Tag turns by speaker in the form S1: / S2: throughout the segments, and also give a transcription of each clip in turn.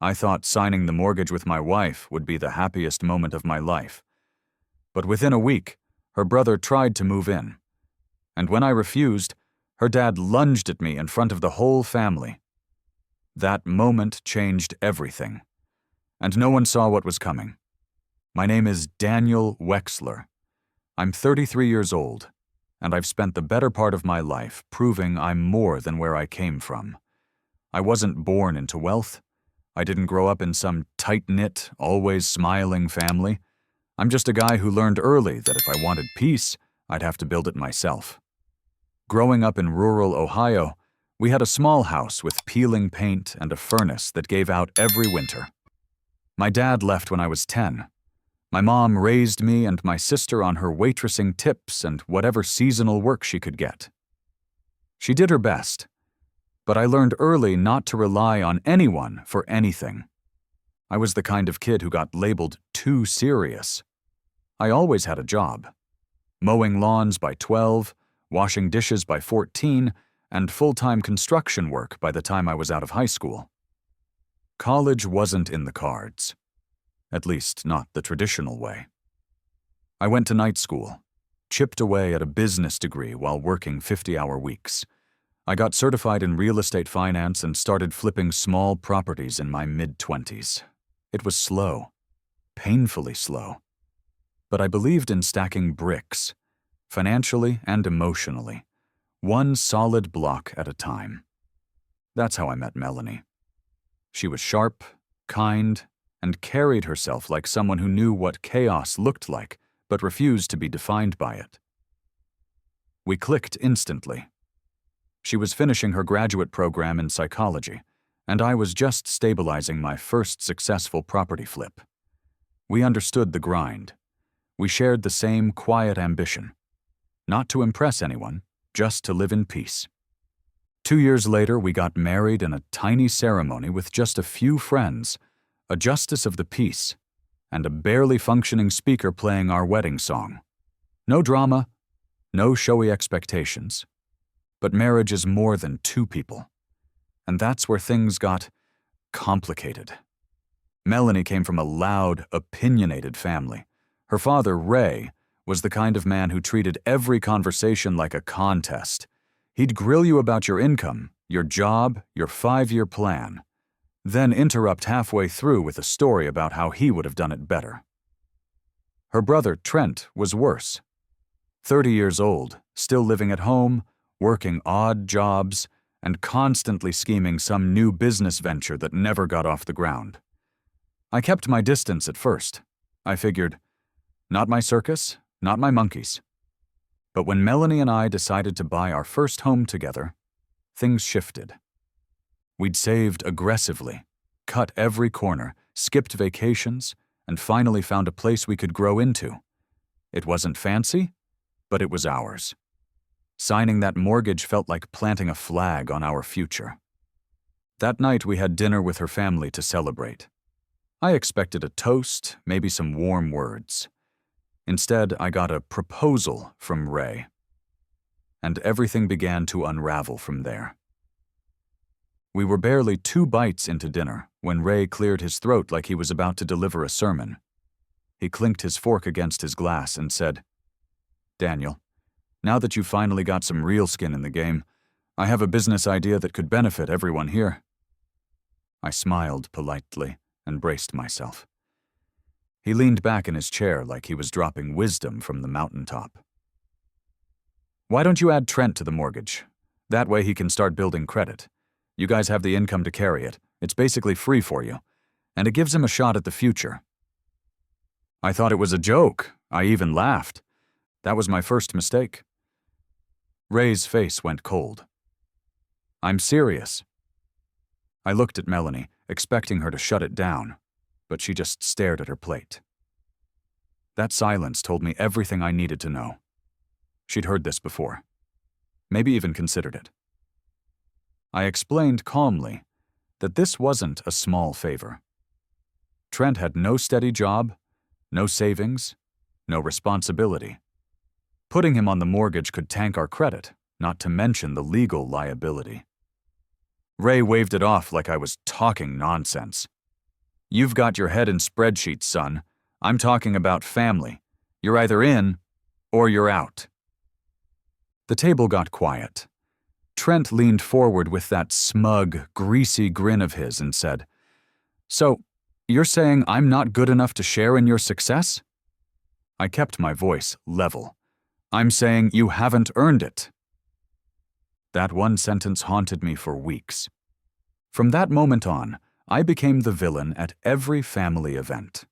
S1: I thought signing the mortgage with my wife would be the happiest moment of my life. But within a week, her brother tried to move in. And when I refused, her dad lunged at me in front of the whole family. That moment changed everything. And no one saw what was coming. My name is Daniel Wexler. I'm 33 years old, and I've spent the better part of my life proving I'm more than where I came from. I wasn't born into wealth. I didn't grow up in some tight-knit, always smiling family. I'm just a guy who learned early that if I wanted peace, I'd have to build it myself. Growing up in rural Ohio, we had a small house with peeling paint and a furnace that gave out every winter. My dad left when I was 10. My mom raised me and my sister on her waitressing tips and whatever seasonal work she could get. She did her best, but I learned early not to rely on anyone for anything. I was the kind of kid who got labeled too serious. I always had a job. Mowing lawns by 12, washing dishes by 14, and full-time construction work by the time I was out of high school. College wasn't in the cards. At least, not the traditional way. I went to night school, chipped away at a business degree while working 50-hour weeks. I got certified in real estate finance and started flipping small properties in my mid-20s. It was slow, painfully slow. But I believed in stacking bricks, financially and emotionally, one solid block at a time. That's how I met Melanie. She was sharp, kind, and carried herself like someone who knew what chaos looked like, but refused to be defined by it. We clicked instantly. She was finishing her graduate program in psychology, and I was just stabilizing my first successful property flip. We understood the grind. We shared the same quiet ambition. Not to impress anyone, just to live in peace. 2 years later, we got married in a tiny ceremony with just a few friends, a justice of the peace, and a barely functioning speaker playing our wedding song. No drama, no showy expectations. But marriage is more than two people. And that's where things got complicated. Melanie came from a loud, opinionated family. Her father, Ray, was the kind of man who treated every conversation like a contest. He'd grill you about your income, your job, your 5-year plan, then interrupt halfway through with a story about how he would have done it better. Her brother, Trent, was worse. 30 years old, still living at home, working odd jobs, and constantly scheming some new business venture that never got off the ground. I kept my distance at first. I figured, not my circus, not my monkeys. But when Melanie and I decided to buy our first home together, things shifted. We'd saved aggressively, cut every corner, skipped vacations, and finally found a place we could grow into. It wasn't fancy, but it was ours. Signing that mortgage felt like planting a flag on our future. That night we had dinner with her family to celebrate. I expected a toast, maybe some warm words. Instead, I got a proposal from Ray. And everything began to unravel from there. We were barely 2 bites into dinner when Ray cleared his throat like he was about to deliver a sermon. He clinked his fork against his glass and said, "Daniel, now that you've finally got some real skin in the game, I have a business idea that could benefit everyone here." I smiled politely and braced myself. He leaned back in his chair like he was dropping wisdom from the mountaintop. "Why don't you add Trent to the mortgage? That way he can start building credit. You guys have the income to carry it. It's basically free for you. And it gives him a shot at the future." I thought it was a joke. I even laughed. That was my first mistake. Ray's face went cold. "I'm serious." I looked at Melanie, expecting her to shut it down, but she just stared at her plate. That silence told me everything I needed to know. She'd heard this before. Maybe even considered it. I explained calmly that this wasn't a small favor. Trent had no steady job, no savings, no responsibility. Putting him on the mortgage could tank our credit, not to mention the legal liability. Ray waved it off like I was talking nonsense. You've got your head in spreadsheets, son. I'm talking about family. You're either in or you're out. The table got quiet. Trent leaned forward with that smug, greasy grin of his and said, "So, you're saying I'm not good enough to share in your success?" I kept my voice level. "I'm saying you haven't earned it." That one sentence haunted me for weeks. From that moment on, I became the villain at every family event.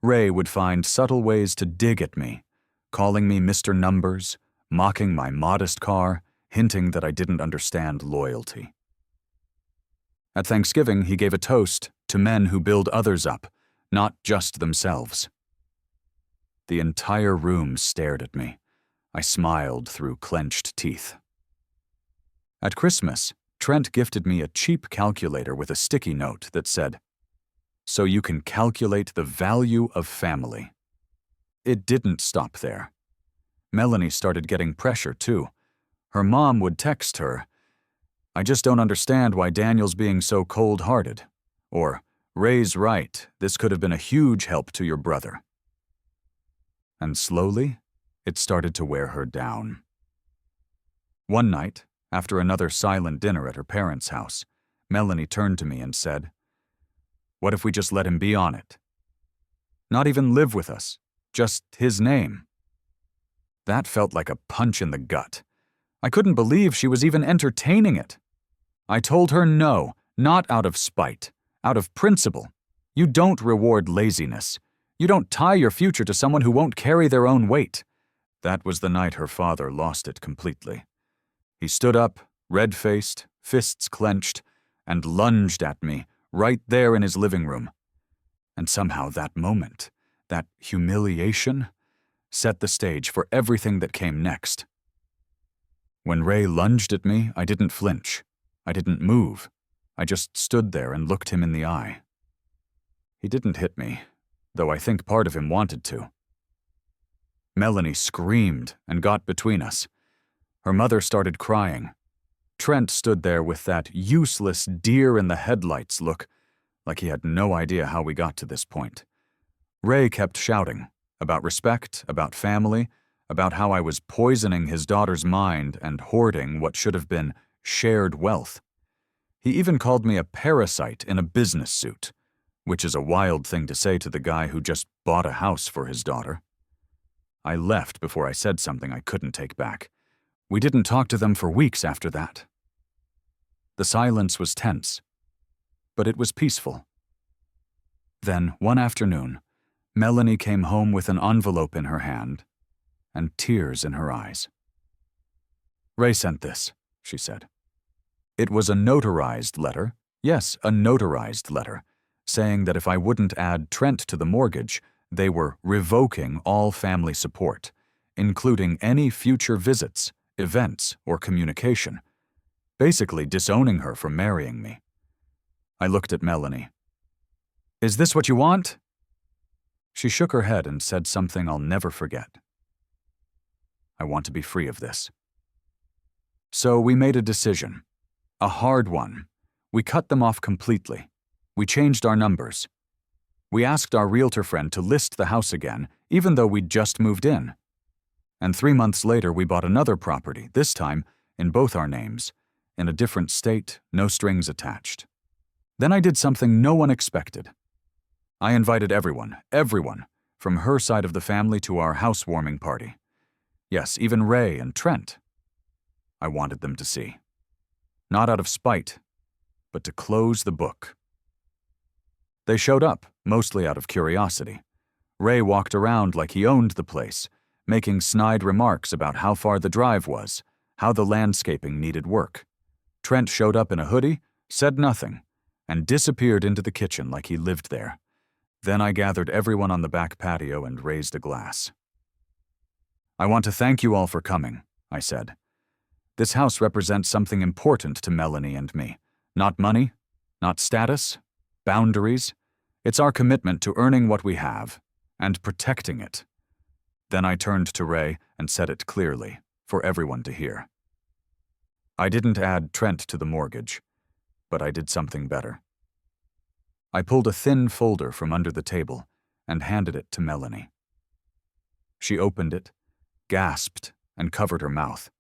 S1: Ray would find subtle ways to dig at me, calling me Mr. Numbers, mocking my modest car, hinting that I didn't understand loyalty. At Thanksgiving, he gave a toast to men who build others up, not just themselves. The entire room stared at me. I smiled through clenched teeth. At Christmas, Trent gifted me a cheap calculator with a sticky note that said, "So you can calculate the value of family." It didn't stop there. Melanie started getting pressure, too. Her mom would text her, "I just don't understand why Daniel's being so cold-hearted," or, "Ray's right, this could have been a huge help to your brother." And slowly, it started to wear her down. One night, after another silent dinner at her parents' house, Melanie turned to me and said, "What if we just let him be on it? Not even live with us, just his name." That felt like a punch in the gut. I couldn't believe she was even entertaining it. I told her no, not out of spite, out of principle. You don't reward laziness. You don't tie your future to someone who won't carry their own weight. That was the night her father lost it completely. He stood up, red-faced, fists clenched, and lunged at me right there in his living room. And somehow that moment, that humiliation, set the stage for everything that came next. When Ray lunged at me, I didn't flinch. I didn't move. I just stood there and looked him in the eye. He didn't hit me, though I think part of him wanted to. Melanie screamed and got between us. Her mother started crying. Trent stood there with that useless deer-in-the-headlights look, like he had no idea how we got to this point. Ray kept shouting, about respect, about family, about how I was poisoning his daughter's mind and hoarding what should have been shared wealth. He even called me a parasite in a business suit, which is a wild thing to say to the guy who just bought a house for his daughter. I left before I said something I couldn't take back. We didn't talk to them for weeks after that. The silence was tense, but it was peaceful. Then, one afternoon, Melanie came home with an envelope in her hand and tears in her eyes. "Ray sent this," she said. It was a notarized letter, yes, a notarized letter, saying that if I wouldn't add Trent to the mortgage, they were revoking all family support, including any future visits, events, or communication, basically disowning her from marrying me. I looked at Melanie. "Is this what you want?" She shook her head and said something I'll never forget. "I want to be free of this." So we made a decision. A hard one. We cut them off completely. We changed our numbers. We asked our realtor friend to list the house again, even though we'd just moved in. And 3 months later, we bought another property, this time in both our names, in a different state, no strings attached. Then I did something no one expected. I invited everyone, from her side of the family to our housewarming party. Yes, even Ray and Trent. I wanted them to see. Not out of spite, but to close the book. They showed up, mostly out of curiosity. Ray walked around like he owned the place, making snide remarks about how far the drive was, how the landscaping needed work. Trent showed up in a hoodie, said nothing, and disappeared into the kitchen like he lived there. Then I gathered everyone on the back patio and raised a glass. "I want to thank you all for coming," I said. "This house represents something important to Melanie and me. Not money, not status, boundaries. It's our commitment to earning what we have and protecting it." Then I turned to Ray and said it clearly, for everyone to hear. I didn't add Trent to the mortgage, but I did something better. I pulled a thin folder from under the table and handed it to Melanie. She opened it, gasped, and covered her mouth.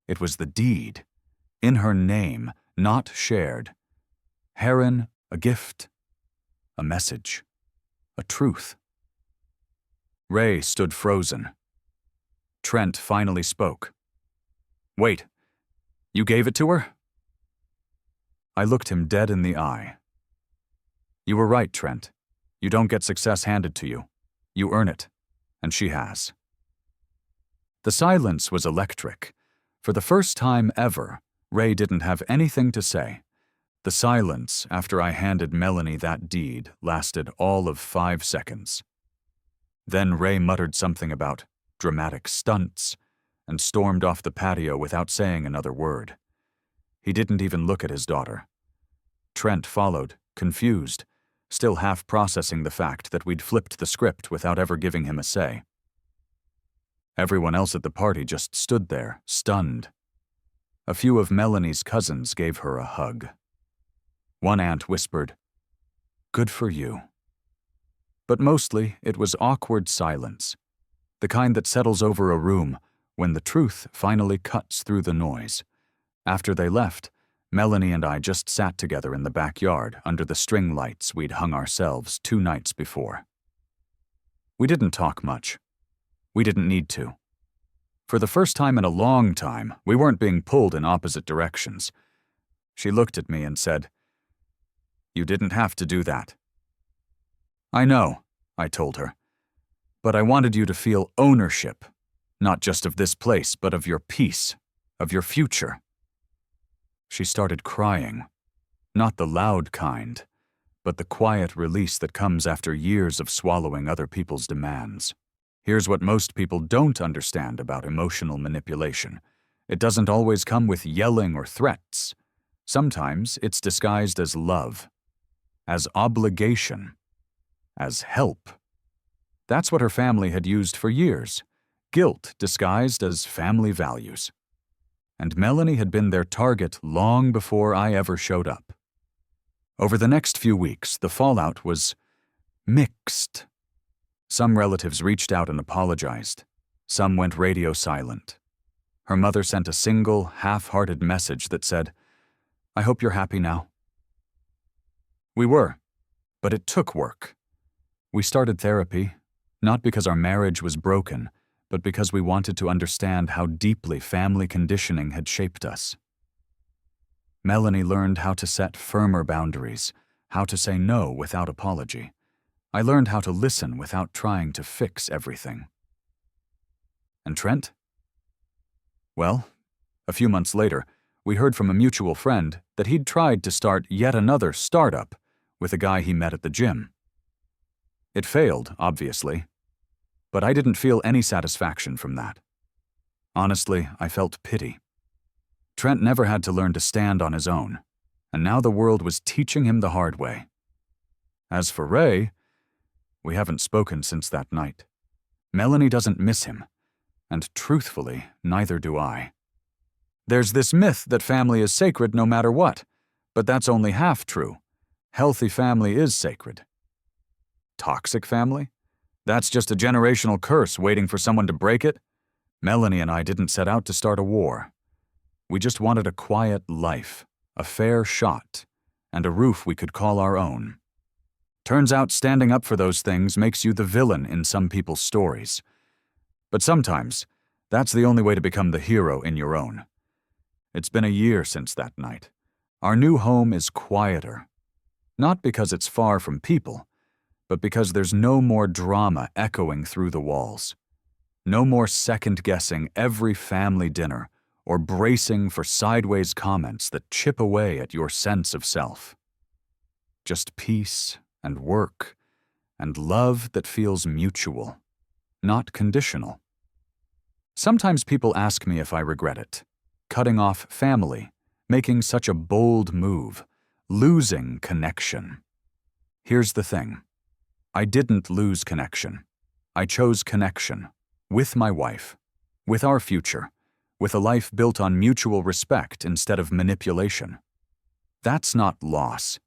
S1: It was the deed, in her name, not shared. Heron, a gift, a message, a truth. Ray stood frozen. Trent finally spoke. "Wait, you gave it to her?" I looked him dead in the eye. "You were right, Trent. You don't get success handed to you. You earn it, and she has." The silence was electric. For the first time ever, Ray didn't have anything to say. The silence after I handed Melanie that deed lasted all of 5 seconds. Then Ray muttered something about dramatic stunts and stormed off the patio without saying another word. He didn't even look at his daughter. Trent followed, confused, still half processing the fact that we'd flipped the script without ever giving him a say. Everyone else at the party just stood there, stunned. A few of Melanie's cousins gave her a hug. One aunt whispered, "Good for you." But mostly it was awkward silence, the kind that settles over a room when the truth finally cuts through the noise. After they left, Melanie and I just sat together in the backyard under the string lights we'd hung ourselves 2 nights before. We didn't talk much. We didn't need to. For the first time in a long time, we weren't being pulled in opposite directions. She looked at me and said, "You didn't have to do that." "I know," I told her, "but I wanted you to feel ownership, not just of this place, but of your peace, of your future." She started crying, not the loud kind, but the quiet release that comes after years of swallowing other people's demands. Here's what most people don't understand about emotional manipulation. It doesn't always come with yelling or threats. Sometimes it's disguised as love, as obligation, as help. That's what her family had used for years, guilt disguised as family values. And Melanie had been their target long before I ever showed up. Over the next few weeks, the fallout was mixed. Some relatives reached out and apologized. Some went radio silent. Her mother sent a single, half-hearted message that said, "I hope you're happy now." We were, but it took work. We started therapy, not because our marriage was broken, but because we wanted to understand how deeply family conditioning had shaped us. Melanie learned how to set firmer boundaries, how to say no without apology. I learned how to listen without trying to fix everything. And Trent? Well, a few months later, we heard from a mutual friend that he'd tried to start yet another startup with a guy he met at the gym. It failed, obviously, but I didn't feel any satisfaction from that. Honestly, I felt pity. Trent never had to learn to stand on his own, and now the world was teaching him the hard way. As for Ray, we haven't spoken since that night. Melanie doesn't miss him, and truthfully, neither do I. There's this myth that family is sacred no matter what, but that's only half true. Healthy family is sacred. Toxic family? That's just a generational curse waiting for someone to break it. Melanie and I didn't set out to start a war. We just wanted a quiet life, a fair shot, and a roof we could call our own. Turns out standing up for those things makes you the villain in some people's stories. But sometimes, that's the only way to become the hero in your own. It's been a year since that night. Our new home is quieter. Not because it's far from people, but because there's no more drama echoing through the walls. No more second-guessing every family dinner or bracing for sideways comments that chip away at your sense of self. Just peace and work and love that feels mutual, not conditional. Sometimes people ask me if I regret it, cutting off family, making such a bold move, losing connection. Here's the thing. I didn't lose connection. I chose connection with my wife, with our future, with a life built on mutual respect instead of manipulation. That's not loss.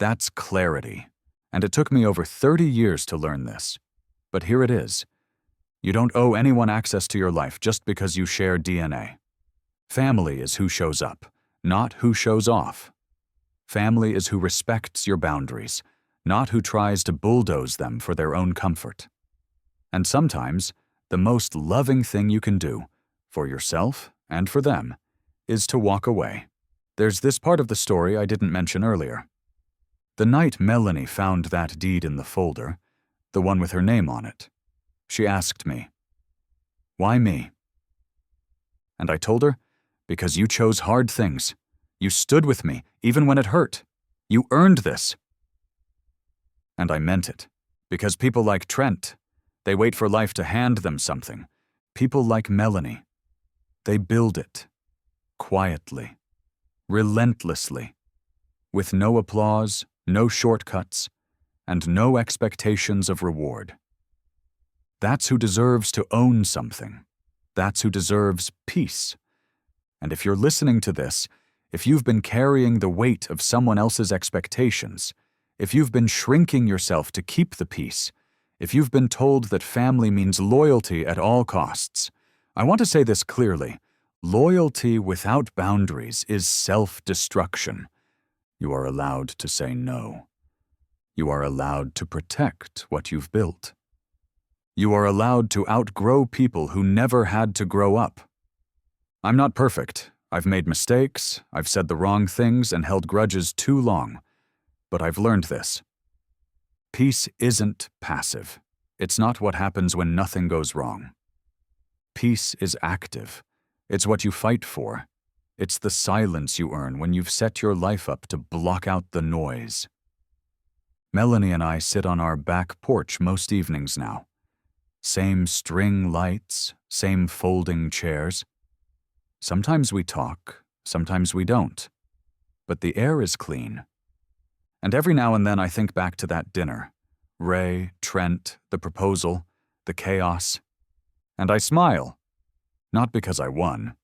S1: That's clarity. And it took me over 30 years to learn this. But here it is. You don't owe anyone access to your life just because you share DNA. Family is who shows up, not who shows off. Family is who respects your boundaries, not who tries to bulldoze them for their own comfort. And sometimes, the most loving thing you can do, for yourself and for them, is to walk away. There's this part of the story I didn't mention earlier. The night Melanie found that deed in the folder, the one with her name on it, she asked me, "Why me?" And I told her, "Because you chose hard things. You stood with me, even when it hurt. You earned this." And I meant it, because people like Trent, they wait for life to hand them something. People like Melanie, they build it, quietly, relentlessly, with no applause, no shortcuts, and no expectations of reward. That's who deserves to own something. That's who deserves peace. And if you're listening to this, if you've been carrying the weight of someone else's expectations, if you've been shrinking yourself to keep the peace, if you've been told that family means loyalty at all costs, I want to say this clearly. Loyalty without boundaries is self-destruction. You are allowed to say no. You are allowed to protect what you've built. You are allowed to outgrow people who never had to grow up. I'm not perfect. I've made mistakes, I've said the wrong things and held grudges too long. But I've learned this. Peace isn't passive. It's not what happens when nothing goes wrong. Peace is active. It's what you fight for. It's the silence you earn when you've set your life up to block out the noise. Melanie and I sit on our back porch most evenings now. Same string lights, same folding chairs. Sometimes we talk, sometimes we don't. But the air is clean. And every now and then I think back to that dinner. Ray, Trent, the proposal, the chaos. And I smile. Not because I won,